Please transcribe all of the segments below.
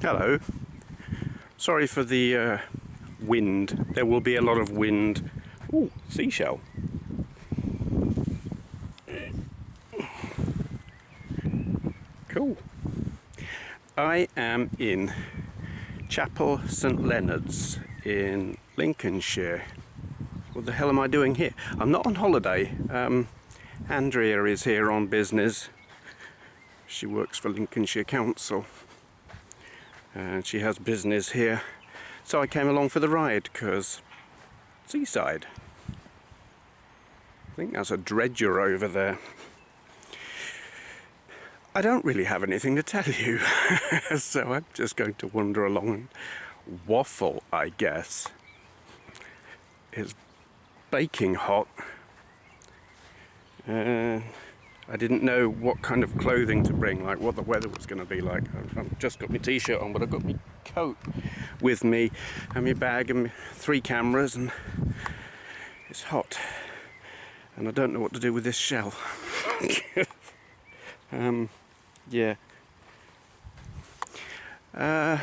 Hello. Sorry for the wind. There will be a lot of wind. Ooh, seashell. Cool. I am in Chapel St Leonards in Lincolnshire. What the hell am I doing here? I'm not on holiday. Andrea is here on business. She works for Lincolnshire Council and she has business here, so I came along for the ride because seaside. I think that's a dredger over there. I don't really have anything to tell you, so I'm just going to wander along and waffle, I guess. It's baking hot. I didn't know what kind of clothing to bring, like what the weather was going to be like. I've just got my t-shirt on, but I've got my coat with me and my bag and my 3 cameras, and it's hot. And I don't know what to do with this shell. Yeah. I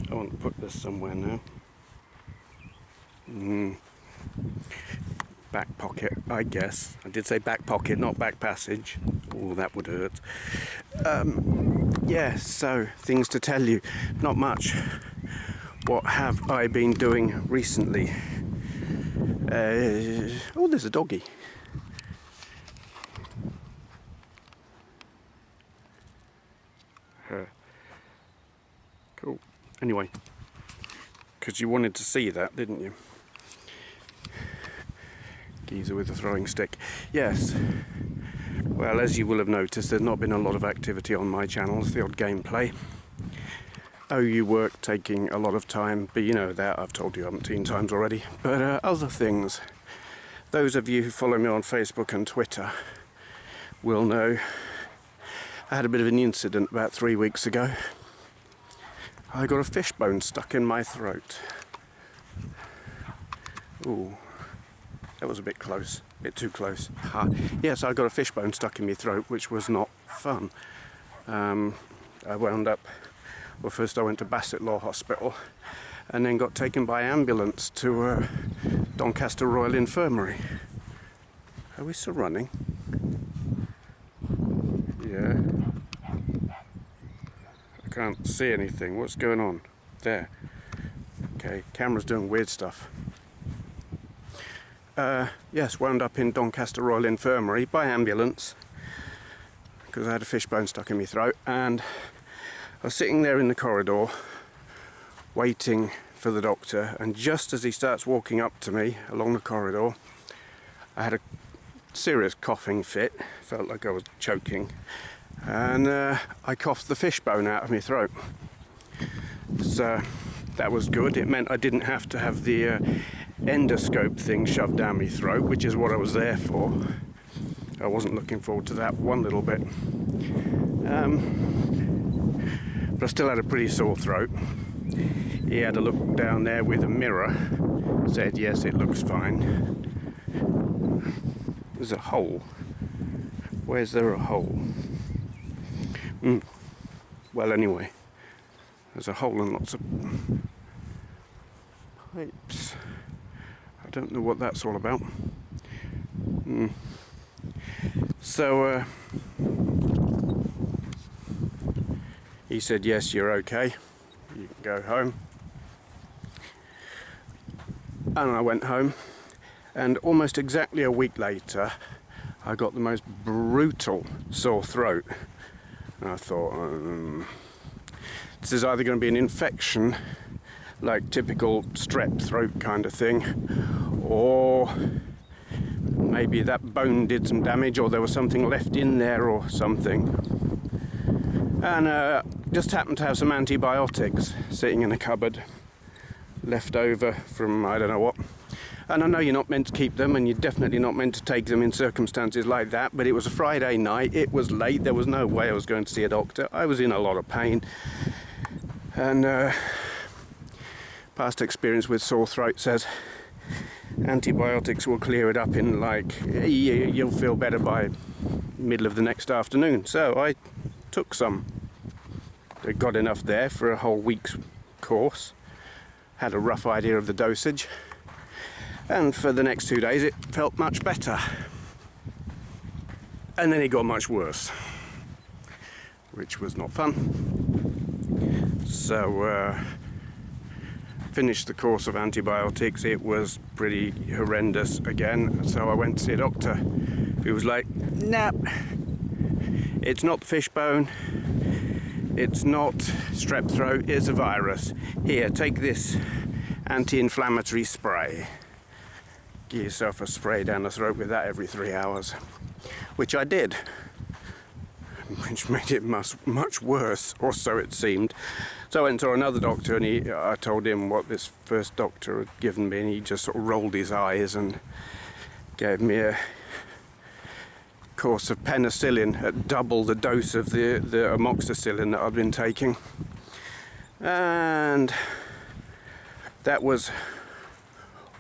want to put this somewhere now. Back pocket, I guess. I did say back pocket, not back passage. Oh, that would hurt. Yeah, so things to tell you. Not much. What have I been doing recently? Oh, there's a doggy. Cool. Anyway, because you wanted to see that, didn't you? Geezer with a throwing stick. Yes. Well, as you will have noticed, there's not been a lot of activity on my channels, the odd gameplay. OU work taking a lot of time, but you know that, I've told you umpteen times already. But other things. Those of you who follow me on Facebook and Twitter will know I had a bit of an incident about 3 weeks ago. I got a fishbone stuck in my throat. Ooh. That was a bit close, a bit too close. Yes, I got a fishbone stuck in my throat, which was not fun. I wound up, well, first I went to Bassett Law Hospital and then got taken by ambulance to Doncaster Royal Infirmary. Are we still running? Yeah. I can't see anything. What's going on? There. Okay, camera's doing weird stuff. Yes, wound up in Doncaster Royal Infirmary by ambulance because I had a fishbone stuck in my throat, and I was sitting there in the corridor waiting for the doctor, and just as he starts walking up to me along the corridor, I had a serious coughing fit, felt like I was choking, and I coughed the fishbone out of my throat. So that was good. It meant I didn't have to have the endoscope thing shoved down my throat, which is what I was there for. I wasn't looking forward to that one little bit. But I still had a pretty sore throat. He had a look down there with a mirror, said yes, it looks fine. There's a hole. Where's there a hole? Well, anyway, there's a hole and lots of pipes. I don't know what that's all about. So he said, yes, you're okay, you can go home. And I went home, and almost exactly a week later I got the most brutal sore throat. And I thought, this is either going to be an infection, like typical strep throat kind of thing, or maybe that bone did some damage, or there was something left in there or something. And just happened to have some antibiotics sitting in a cupboard, left over from I don't know what. And I know you're not meant to keep them, and you're definitely not meant to take them in circumstances like that, but it was a Friday night, it was late, there was no way I was going to see a doctor. I was in a lot of pain, and past experience with sore throat says antibiotics will clear it up in, like, you'll feel better by middle of the next afternoon. So I took some. I got enough there for a whole week's course. Had a rough idea of the dosage. And for the next 2 days it felt much better. And then it got much worse, which was not fun. So finished the course of antibiotics. It was pretty horrendous again, so I went to see a doctor who was like, nah, it's not the fishbone, it's not strep throat, it's a virus. Here, take this anti-inflammatory spray. Give yourself a spray down the throat with that every 3 hours, which I did, which made it much worse, or so it seemed. So I went to another doctor, and I told him what this first doctor had given me, and he just sort of rolled his eyes and gave me a course of penicillin at double the dose of the amoxicillin that I'd been taking. And that was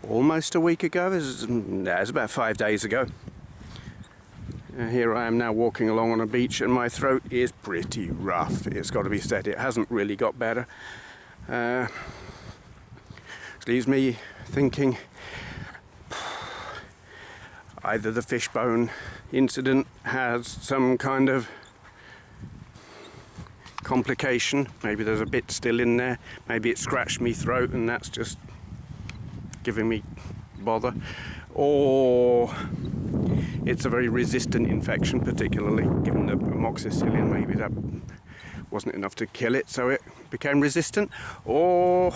almost a week ago. It was about 5 days ago. Here I am now walking along on a beach, and my throat is pretty rough, it's got to be said. It hasn't really got better. It leaves me thinking either the fishbone incident has some kind of complication, maybe there's a bit still in there, maybe it scratched me throat and that's just giving me bother, or it's a very resistant infection, particularly given the amoxicillin. Maybe that wasn't enough to kill it, so it became resistant. Or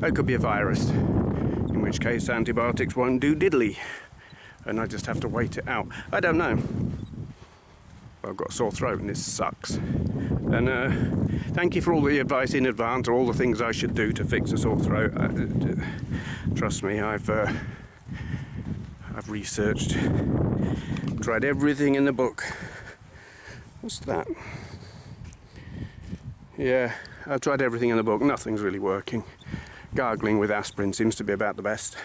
it could be a virus, in which case antibiotics won't do diddly, and I just have to wait it out. I don't know. I've got a sore throat and this sucks. And thank you for all the advice in advance, or all the things I should do to fix a sore throat. Trust me, I've researched, tried everything in the book. What's that? Yeah, I've tried everything in the book. Nothing's really working. Gargling with aspirin seems to be about the best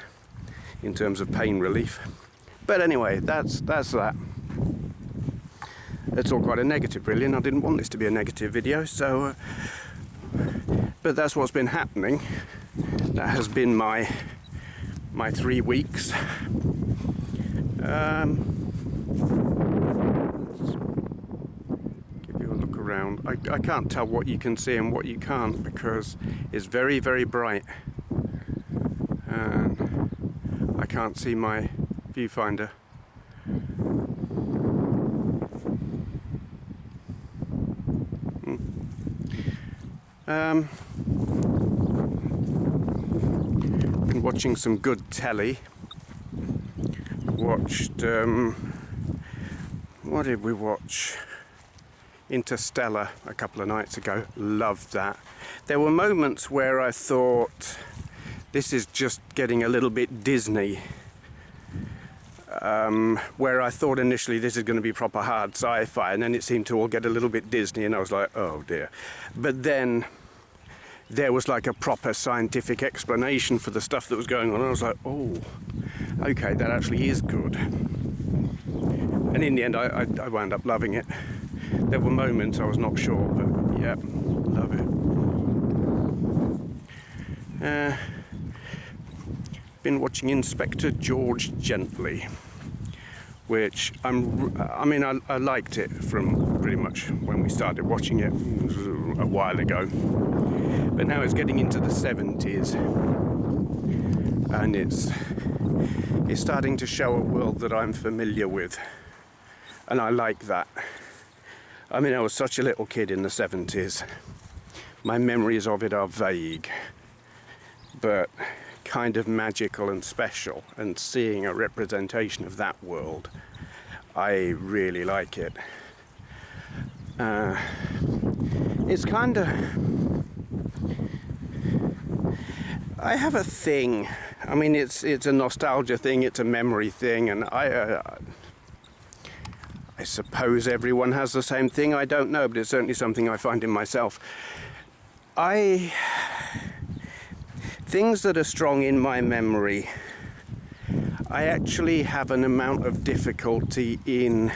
in terms of pain relief. But anyway, that's that. It's all quite a negative, really, and I didn't want this to be a negative video, so but that's what's been happening. That has been my 3 weeks. Let's give you a look around. I can't tell what you can see and what you can't, because it's very, very bright, and I can't see my viewfinder. Been watching some good telly. Watched what did we watch? Interstellar a couple of nights ago. Loved that. There were moments where I thought this is just getting a little bit Disney, where I thought initially this is going to be proper hard sci-fi, and then it seemed to all get a little bit Disney, and I was like, oh dear. But then there was like a proper scientific explanation for the stuff that was going on, and I was like, oh, okay, that actually is good. And in the end I wound up loving it. There were moments I was not sure, but yeah, love it. Been watching Inspector George Gently, which I liked it from pretty much when we started watching it. It was a while ago, but now it's getting into the 70s, and it's starting to show a world that I'm familiar with, and I like that. I mean, I was such a little kid in the 70s. My memories of it are vague, but kind of magical and special, and seeing a representation of that world, I really like it. It's kind of, I have a thing, I mean, it's a nostalgia thing, it's a memory thing, and I suppose everyone has the same thing, I don't know, but it's certainly something I find in myself. Things that are strong in my memory, I actually have an amount of difficulty in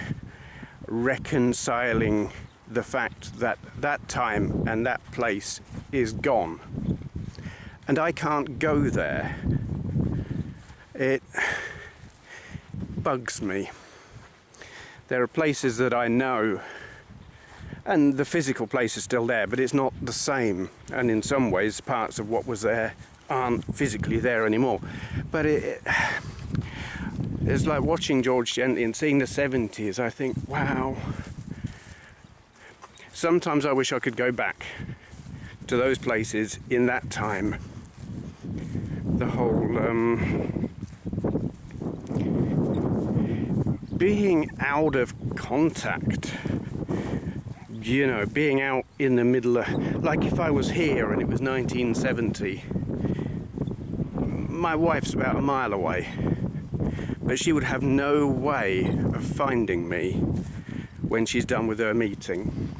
reconciling the fact that that time and that place is gone. And I can't go there. It bugs me. There are places that I know, and the physical place is still there, but it's not the same. And in some ways, parts of what was there aren't physically there anymore. But it's like watching George Gently and seeing the 70s. I think, wow. Sometimes I wish I could go back to those places in that time. The whole being out of contact, you know, being out in the middle of, like if I was here and it was 1970, my wife's about a mile away, but she would have no way of finding me when she's done with her meeting.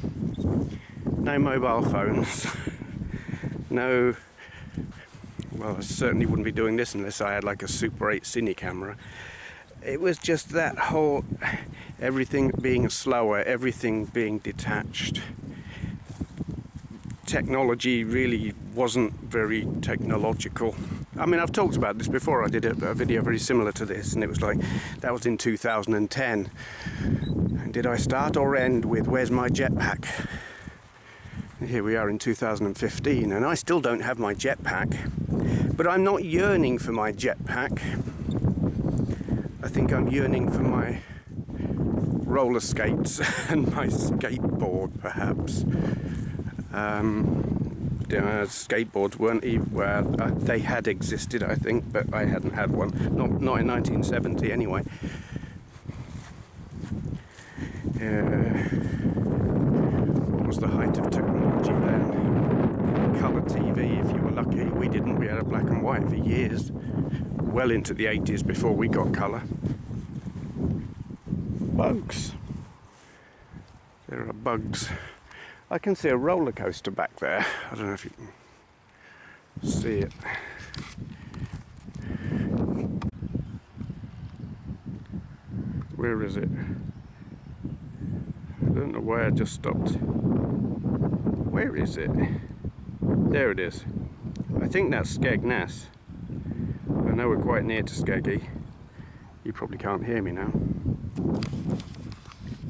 No mobile phones, no, well, I certainly wouldn't be doing this unless I had like a Super 8 cine camera. It was just that whole, everything being slower, everything being detached. Technology really wasn't very technological. I mean, I've talked about this before. I did a video very similar to this, and it was like, that was in 2010. And did I start or end with, where's my jetpack? Here we are in 2015, and I still don't have my jetpack. But I'm not yearning for my jetpack. I think I'm yearning for my roller skates and my skateboard, perhaps. Skateboards weren't even, well, they had existed, I think, but I hadn't had one. Not in 1970, anyway. What was the height of technology then? Colour TV, if you were lucky. We didn't. We had a black and white for years. Well into the 80s before we got colour. Bugs. There are bugs. I can see a roller coaster back there. I don't know if you can see it. Where is it? I don't know why I just stopped. Where is it? There it is. I think that's Skegness. I know we're quite near to Skeggy. You probably can't hear me now.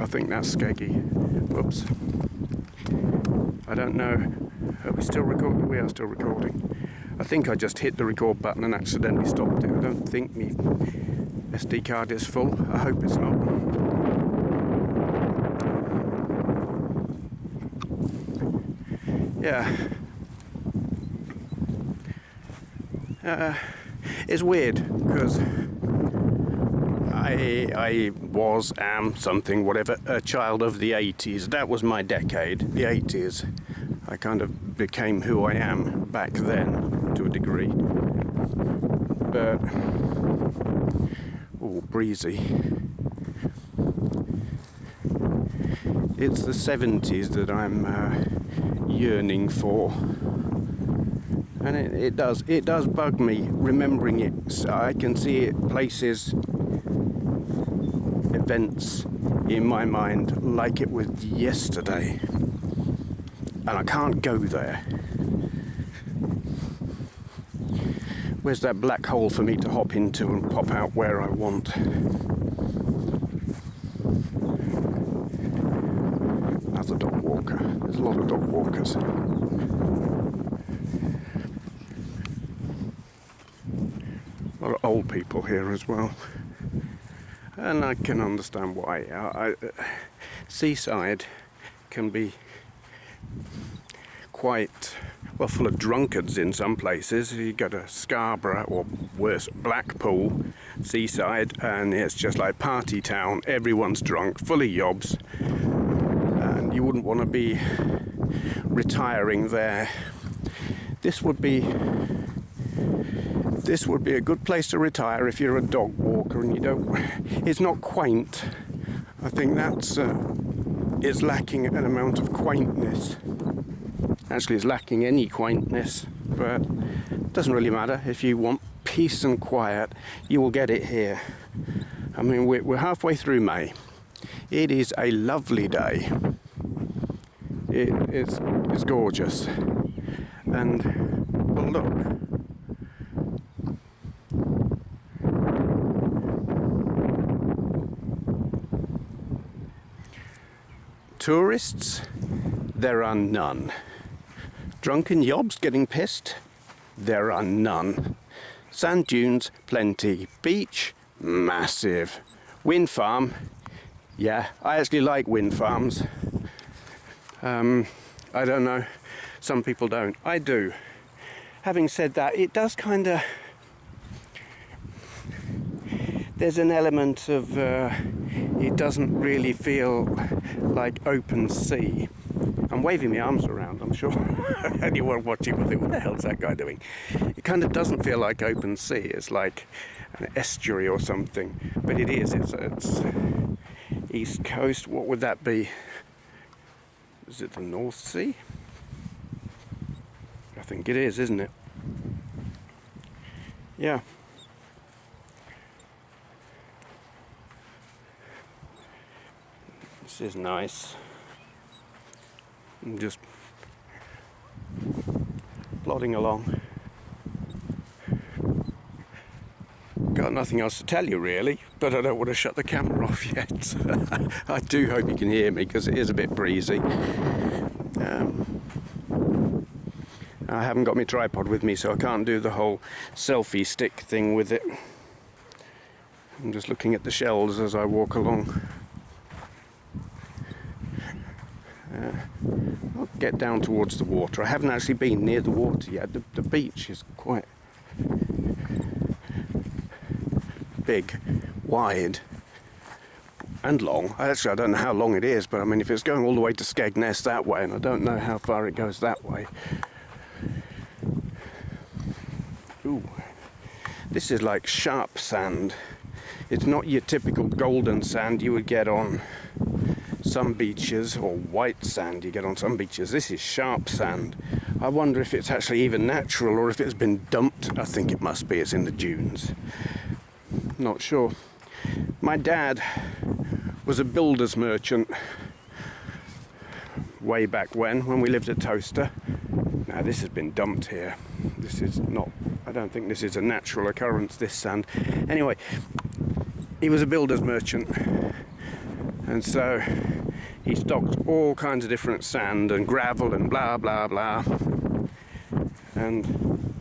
I think that's Skeggy. Whoops. I don't know. Are we still recording? We are still recording. I think I just hit the record button and accidentally stopped it. I don't think my SD card is full. I hope it's not. Yeah. It's weird because I am something, whatever, a child of the 80s. That was my decade, the 80s. I kind of became who I am back then, to a degree. But, oh, breezy. It's the 70s that I'm yearning for. And it does bug me remembering it. So I can see it, places, events in my mind like it was yesterday. And I can't go there. Where's that black hole for me to hop into and pop out where I want? Another dog walker. There's a lot of dog walkers. A lot of old people here as well. And I can understand why. Seaside can be quite, well, full of drunkards in some places. You go to Scarborough, or worse, Blackpool, Seaside, and it's just like party town. Everyone's drunk, full of yobs, and you wouldn't want to be retiring there. This would be a good place to retire if you're a dog walker and you don't. It's not quaint. I think that's it's lacking an amount of quaintness. Actually, it's lacking any quaintness, but it doesn't really matter. If you want peace and quiet, you will get it here. I mean, we're halfway through May. It is a lovely day. It's gorgeous. And well, look. Tourists, there are none. Drunken yobs getting pissed, there are none. Sand dunes, plenty. Beach, massive. Wind farm, yeah, I actually like wind farms. I don't know, some people don't. I do. Having said that, it does kind of... There's an element of... it doesn't really feel like open sea. I'm waving my arms around, I'm sure anyone watching will think, what the hell's that guy doing? It kind of doesn't feel like open sea. It's like an estuary or something. But it is, it's East Coast. What would that be? Is it the North Sea? I think it is, isn't it? Yeah. This is nice. I'm just plodding along. Got nothing else to tell you really, but I don't want to shut the camera off yet. I do hope you can hear me because it is a bit breezy. I haven't got my tripod with me, so I can't do the whole selfie stick thing with it. I'm just looking at the shells as I walk along. I'll get down towards the water. I haven't actually been near the water yet. The beach is quite big, wide and long. Actually, I don't know how long it is, but I mean, if it's going all the way to Skegness that way, and I don't know how far it goes that way. Ooh, this is like sharp sand. It's not your typical golden sand you would get on some beaches, or white sand you get on some beaches. This is sharp sand. I wonder if it's actually even natural or if it's been dumped. I think it must be. It's in the dunes. Not sure. My dad was a builder's merchant way back when we lived at Toaster. Now this has been dumped here. This is not, I don't think this is a natural occurrence, this sand. Anyway, he was a builder's merchant, and so he stocked all kinds of different sand and gravel and blah blah blah, and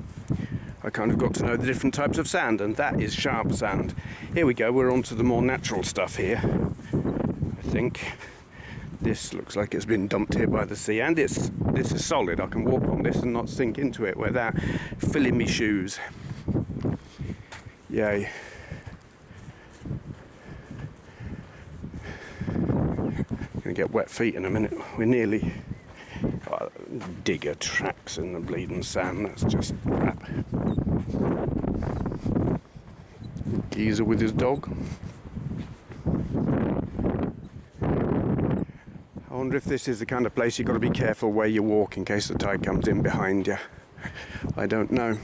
I kind of got to know the different types of sand, and that is sharp sand. Here we go, we're on to the more natural stuff here, I think. This looks like it's been dumped here by the sea, and this is solid. I can walk on this and not sink into it without filling me shoes. Yay. Gonna get wet feet in a minute. We're nearly... digger tracks in the bleeding sand, that's just crap. Geezer with his dog. I wonder if this is the kind of place you've got to be careful where you walk in case the tide comes in behind you. I don't know.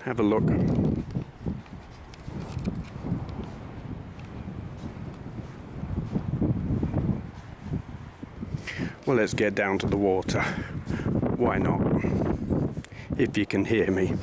Have a look. Well, let's get down to the water. Why not? If you can hear me.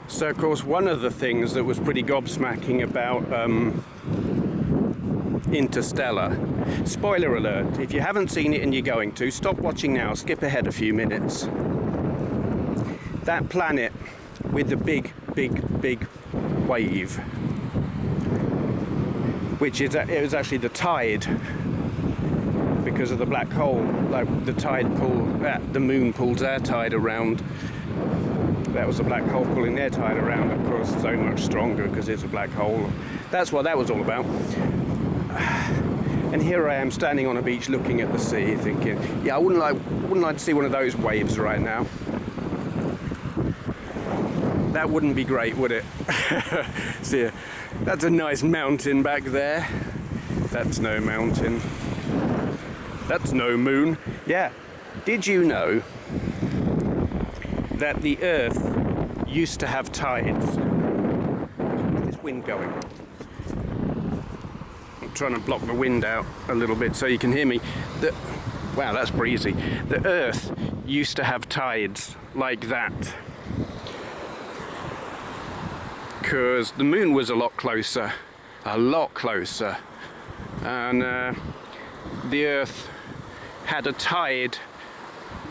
So of course one of the things that was pretty gobsmacking about Interstellar, spoiler alert, if you haven't seen it and you're going to, stop watching now, skip ahead a few minutes. That planet with the big wave, which is, it was actually the tide, because of the black hole, like the tide the moon pulls our tide around that was a black hole pulling their tide around, of course, so much stronger because it's a black hole. That's what that was all about. And here I am standing on a beach looking at the sea, thinking, yeah, I wouldn't like to see one of those waves right now. That wouldn't be great, would it? See, that's a nice mountain back there. That's no mountain. That's no moon. Yeah. Did you know that the Earth used to have tides? Where's this wind going? I'm trying to block the wind out a little bit so you can hear me. Wow, that's breezy. The Earth used to have tides like that, because the moon was a lot closer, and the Earth had a tide,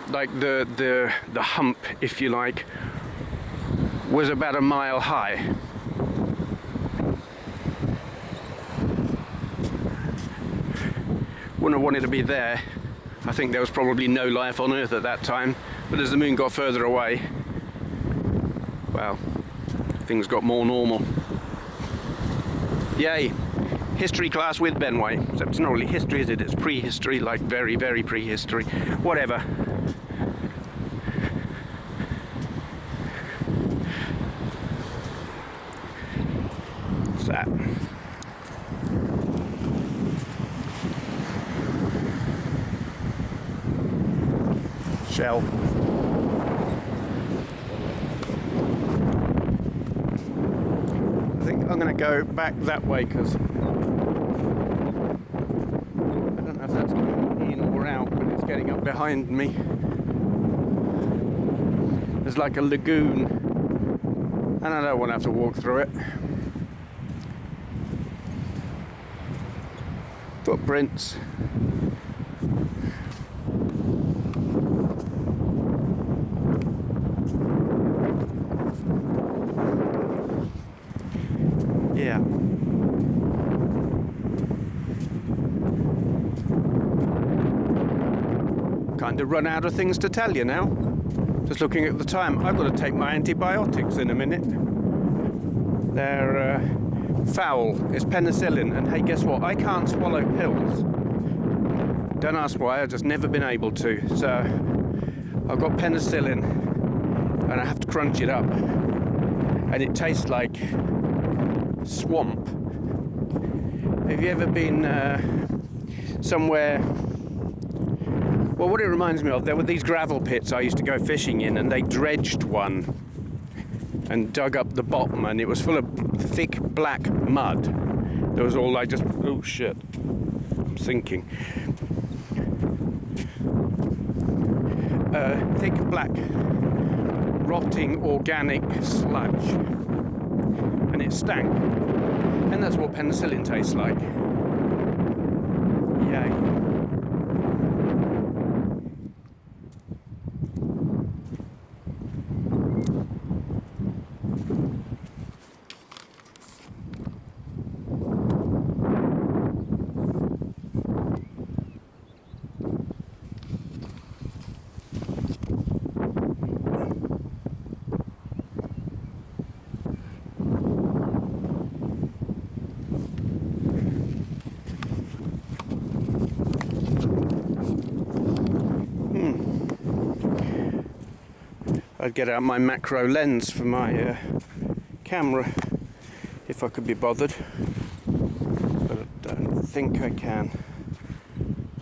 like the hump, if you like, was about a mile high. Wouldn't have wanted to be there. I think there was probably no life on Earth at that time, but as the moon got further away, well, things got more normal. Yay! History class with Benway. Except it's not really history, is it? It's prehistory, like very, very prehistory. Whatever. What's that? Shell. I think I'm going to go back that way because I don't know if that's coming in or out, but it's getting up behind me. There's like a lagoon and I don't want to have to walk through it. Footprints. Yeah. Kind of run out of things to tell you now. Just looking at the time, I've got to take my antibiotics in a minute. They're foul. It's penicillin, and hey, guess what? I can't swallow pills. Don't ask why. I've just never been able to. So I've got penicillin, and I have to crunch it up, and it tastes like swamp. Have you ever been somewhere? Well, what it reminds me of, there were these gravel pits I used to go fishing in, and they dredged one and dug up the bottom, and it was full of thick black mud. There was all like just, oh shit, I'm sinking. Thick black rotting organic sludge, and it stank. And that's what penicillin tastes like. Yay. I'd get out my macro lens for my camera if I could be bothered, but I don't think I can.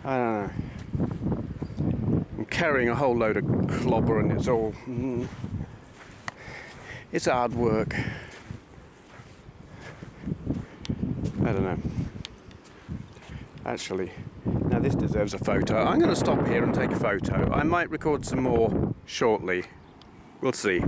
I don't know. I'm carrying a whole load of clobber and it's all... it's hard work. I don't know. Actually, now this deserves a photo. I'm going to stop here and take a photo. I might record some more shortly. We'll see.